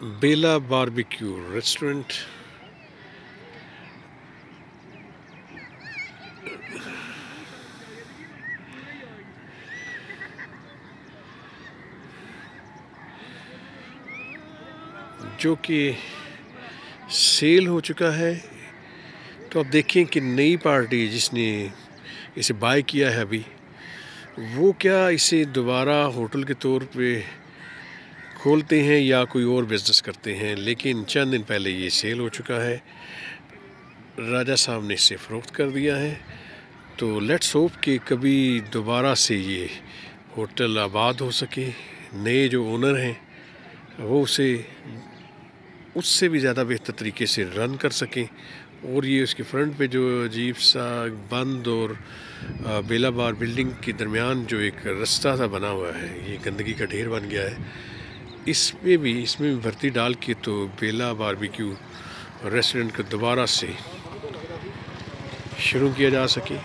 बेला barbecue restaurant. जो कि cell हो चुका है। तो अब देखें कि नई पार्टी जिसने इसे बाय किया है अभी, वो क्या इसे दोबारा होटल के तौर पे खोलते हैं या कोई और बिज़नेस करते हैं। लेकिन चंद दिन पहले ये सेल हो चुका है, राजा साहब ने इसे फ़रोख्त कर दिया है। तो लेट्स होप कि कभी दोबारा से ये होटल आबाद हो सके, नए जो ओनर हैं वो उसे उससे भी ज़्यादा बेहतर तरीके से रन कर सकें। और ये उसके फ्रंट पे जो अजीब सा बंद और बेला बार बिल्डिंग के दरमियान जो एक रास्ता सा बना हुआ है, ये गंदगी का ढेर बन गया है। इसमें भी भर्ती डाल के तो बेला बारबेक्यू रेस्टोरेंट को दोबारा से शुरू किया जा सके।